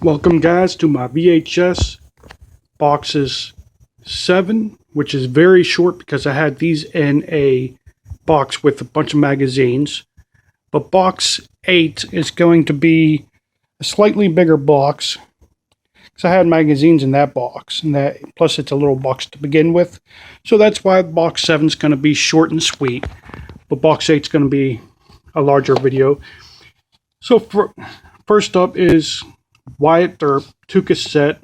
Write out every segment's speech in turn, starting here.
Welcome guys to my VHS boxes 7, which is very short because I had these in a box with a bunch of magazines. But box 8 is going to be a slightly bigger box because I had magazines in that box, and that plus it's a little box to begin with. So that's why box 7 is going to be short and sweet, but box 8 is going to be a larger video. So first up is Wyatt Earp 2-cassette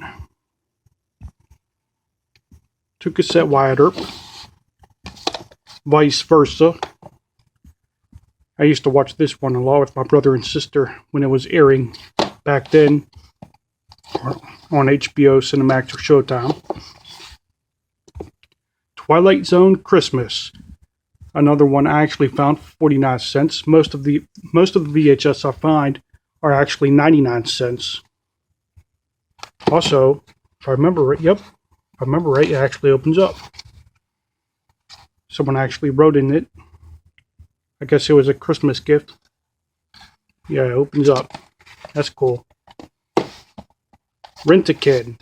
Wyatt Earp, Vice Versa. I used to watch this one a lot with my brother and sister when it was airing back then on HBO, Cinemax, or Showtime. Twilight Zone Christmas, another one I actually found for 49 cents. Most of the VHS I find are actually 99 cents. Also, if I remember right, it actually opens up. Someone actually wrote in it. I guess it was a Christmas gift. Yeah, it opens up. That's cool. Rent-A-Kid.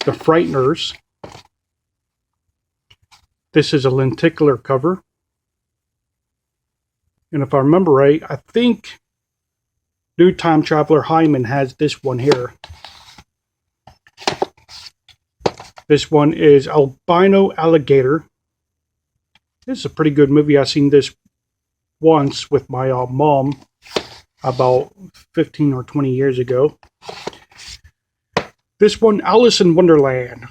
The Frighteners. This is a lenticular cover. And if I remember right, I think New Time Traveler Hyman has this one here. This one is Albino Alligator. This is a pretty good movie. I've seen this once with my mom about 15 or 20 years ago. This one, Alice in Wonderland.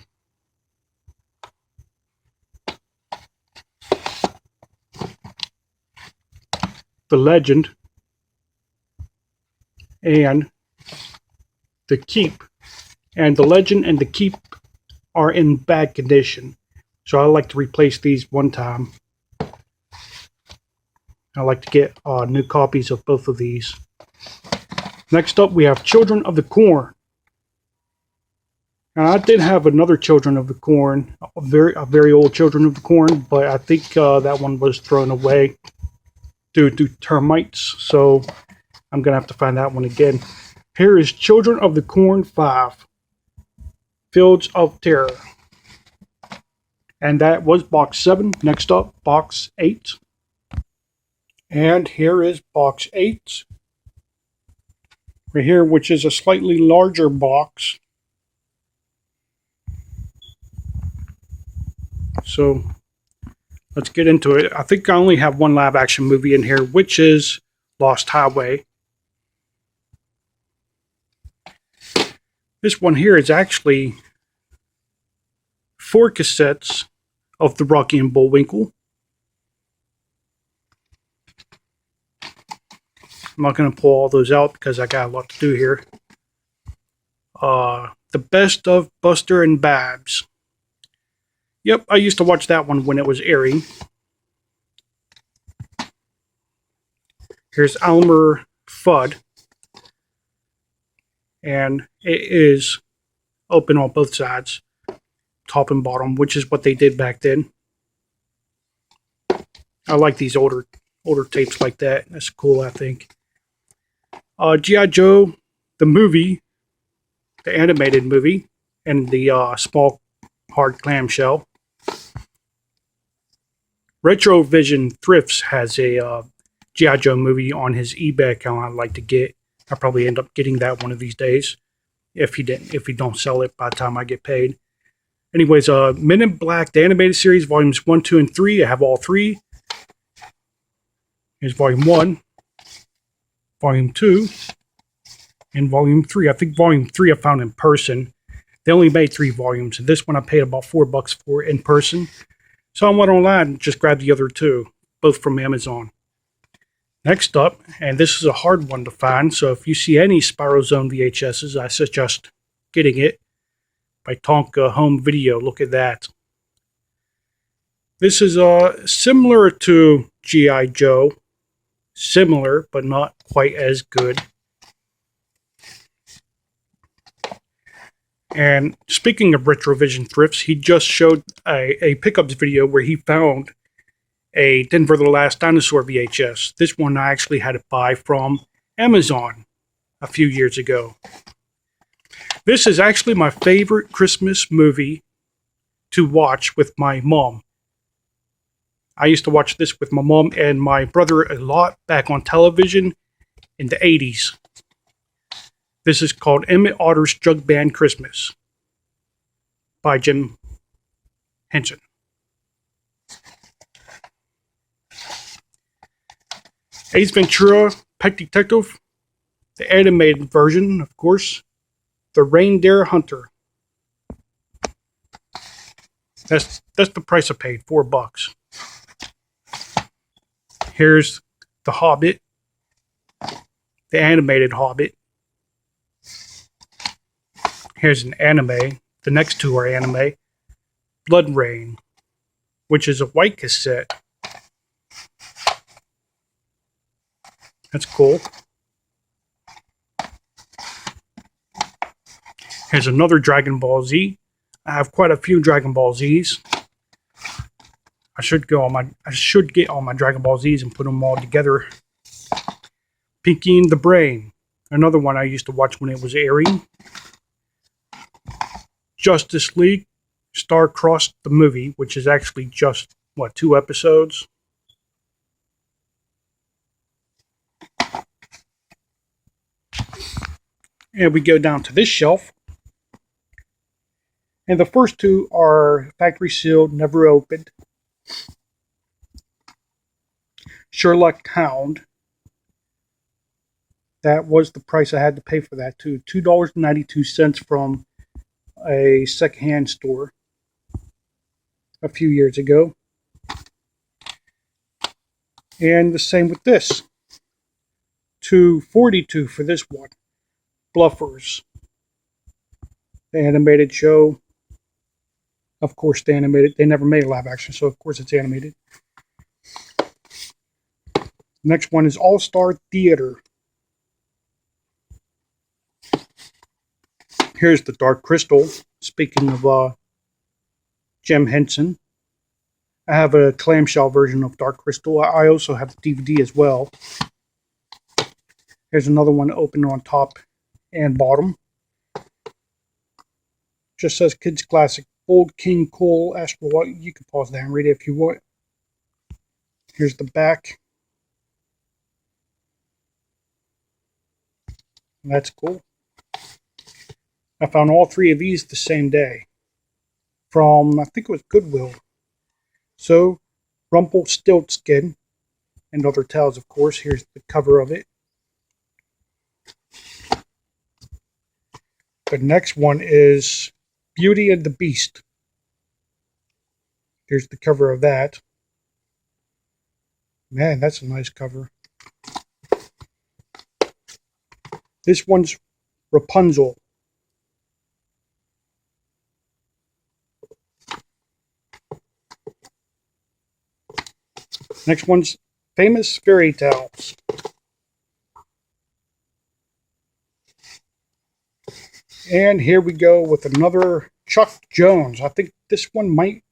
The Legend, and The Keep. And The Legend and The Keep are in bad condition, so I like to replace these one time. I like to get new copies of both of these. Next up, we have Children of the Corn. Now, I did have another Children of the Corn, a very old Children of the Corn, but I think that one was thrown away due to termites, so I'm going to have to find that one again. Here is Children of the Corn 5, Fields of Terror. And that was box 7. Next up, box 8. And here is box 8. Right here, which is a slightly larger box. So let's get into it. I think I only have one live action movie in here, which is Lost Highway. This one here is actually 4 cassettes of the Rocky and Bullwinkle. I'm not going to pull all those out because I got a lot to do here. The Best of Buster and Babs. Yep, I used to watch that one when it was airing. Here's Elmer Fudd. And it is open on both sides, top and bottom, which is what they did back then. I like these older tapes like that. That's cool, I think. G.I. Joe, the movie, the animated movie, and the small hard clamshell. Retrovision Thrifts has a G.I. Joe movie on his eBay account I'd like to get. I'll probably end up getting that one of these days if he don't sell it by the time I get paid. Anyways, Men in Black, the animated series, volumes 1, 2, and 3. I have all 3. Here's volume 1, volume 2, and volume 3. I think volume 3 I found in person. They only made 3 volumes, and this one I paid about $4 for in person. So I went online and just grabbed the other 2, both from Amazon. Next up, and this is a hard one to find, so if you see any Spiral Zone VHSs, I suggest getting it, by Tonka Home Video. Look at that. This is similar to G.I. Joe. Similar, but not quite as good. And speaking of Retrovision Thrifts, he just showed a pickups video where he found a Denver the Last Dinosaur VHS. This one I actually had to buy from Amazon a few years ago. This is actually my favorite Christmas movie to watch with my mom. I used to watch this with my mom and my brother a lot back on television in the 80s. This is called Emmett Otter's Jug Band Christmas by Jim Henson. Ace Ventura, Pet Detective, the animated version, of course, The Reindeer Hunter. That's the price I paid, $4. Here's The Hobbit, the animated Hobbit. Here's an anime. The next two are anime. Blood Rain, which is a white cassette. That's cool. Here's another Dragon Ball Z. I have quite a few Dragon Ball Zs. I should get all my Dragon Ball Zs and put them all together. Pinky and the Brain, another one I used to watch when it was airing. Justice League, Star-Crossed the movie, which is actually just 2 episodes. And we go down to this shelf. And the first two are factory sealed, never opened. Sherlock Hound. That was the price I had to pay for that too. $2.92 from a secondhand store a few years ago. And the same with this. $2.42 for this one. Bluffers. The animated show. Of course, they never made a live action, so of course it's animated. Next one is All Star Theater. Here's the Dark Crystal. Speaking of Jim Henson, I have a clamshell version of Dark Crystal. I also have the DVD as well. Here's another one open on top and bottom. Just says Kids Classic. Old King Cole Astro. You can pause that and read it if you want. Here's the back. That's cool. I found all 3 of these the same day from, I think it was Goodwill. So, Rumpelstiltskin and Other Tales, of course. Here's the cover of it. The next one is Beauty and the Beast. Here's the cover of that. Man, that's a nice cover. This one's Rapunzel. Next one's Famous Fairy Tales. And here we go with another Chuck Jones. I think this one might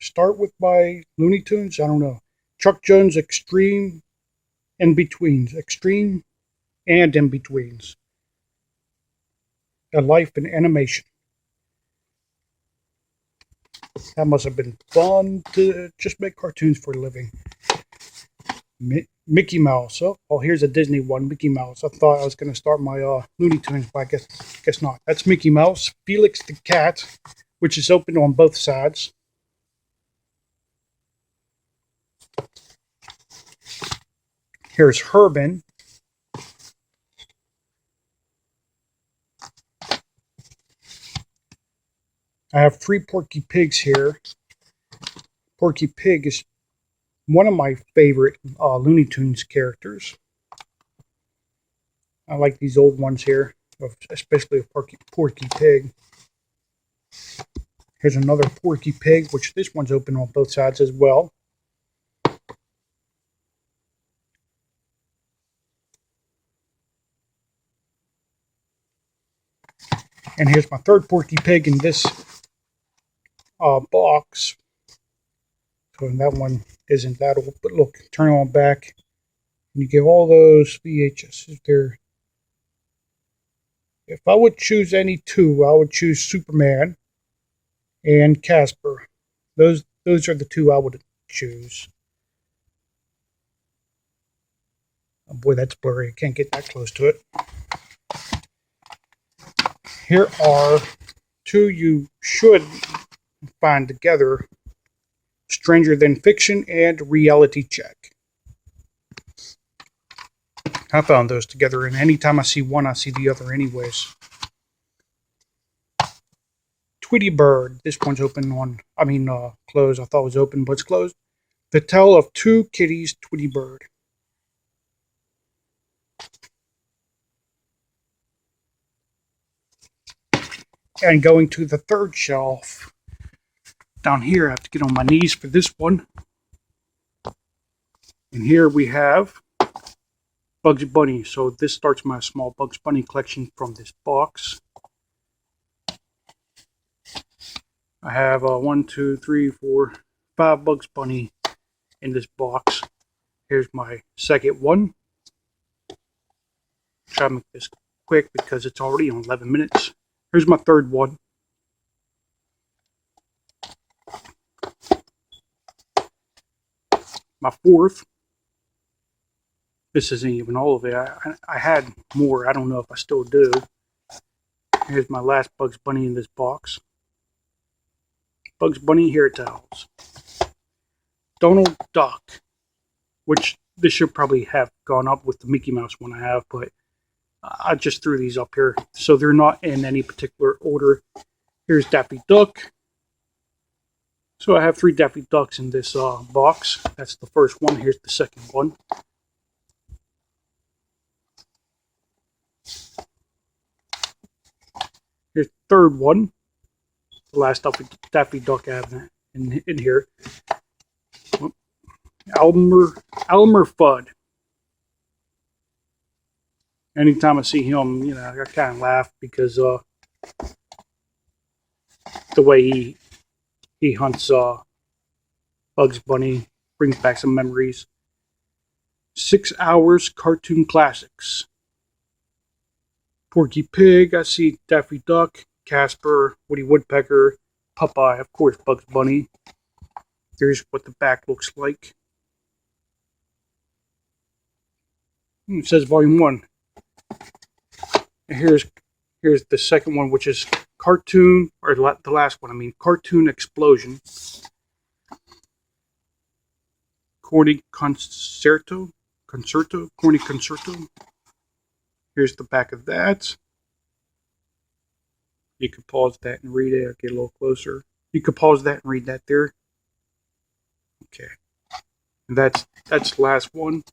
start with my Looney Tunes. I don't know. Chuck Jones Extreme In-Betweens. Extreme and In-Betweens. A Life in Animation. That must have been fun to just make cartoons for a living. Mickey Mouse. Oh, here's a Disney one, Mickey Mouse. I thought I was going to start my Looney Tunes, but I guess not. That's Mickey Mouse. Felix the Cat, which is open on both sides. Here's Herbin. I have 3 Porky Pigs here. Porky Pig is one of my favorite Looney Tunes characters. I like these old ones here, especially Porky Pig. Here's another Porky Pig, which this one's open on both sides as well. And here's my third Porky Pig in this box. So that one isn't that old. But look, turn on back. And you get all those VHSs there. If I would choose any two, I would choose Superman and Casper. Those are the two I would choose. Oh boy, that's blurry. I can't get that close to it. Here are two you should find together: Stranger Than Fiction and Reality Check. I found those together, and anytime I see one, I see the other anyways. Tweety Bird. This one's open on, closed. I thought it was open, but it's closed. The Tale of Two Kitties, Tweety Bird. And going to the third shelf. Down here, I have to get on my knees for this one. And here we have Bugs Bunny. So this starts my small Bugs Bunny collection from this box. I have 1, 2, 3, 4, 5 Bugs Bunny in this box. Here's my second one. Try to make this quick because it's already on 11 minutes. Here's my third one. My fourth. This isn't even all of it. I had more. I don't know if I still do. Here's my last Bugs Bunny in this box. Bugs Bunny hair towels. Donald Duck, which this should probably have gone up with the Mickey Mouse one I have, but I just threw these up here, so they're not in any particular order. Here's Daffy Duck. So I have 3 Daffy Ducks in this box. That's the first one. Here's the second one. Here's the third one. The last Daffy Duck I have in here. Elmer Fudd. Anytime I see him, I kind of laugh because the way he hunts Bugs Bunny brings back some memories. 6 Hours Cartoon Classics. Porky Pig, I see Daffy Duck, Casper, Woody Woodpecker, Popeye, of course Bugs Bunny. Here's what the back looks like. It says Volume 1. And here's the second one, which is Cartoon, or the last one, Cartoon Explosion. Corny Concerto. Corny Concerto. Here's the back of that. You can pause that and read it. I'll get a little closer. You can pause that and read that there. Okay. And that's the last one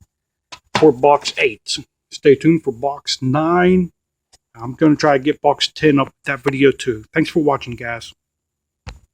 for box 8. Stay tuned for box 9. I'm going to try to get box 10 up that video too. Thanks for watching, guys.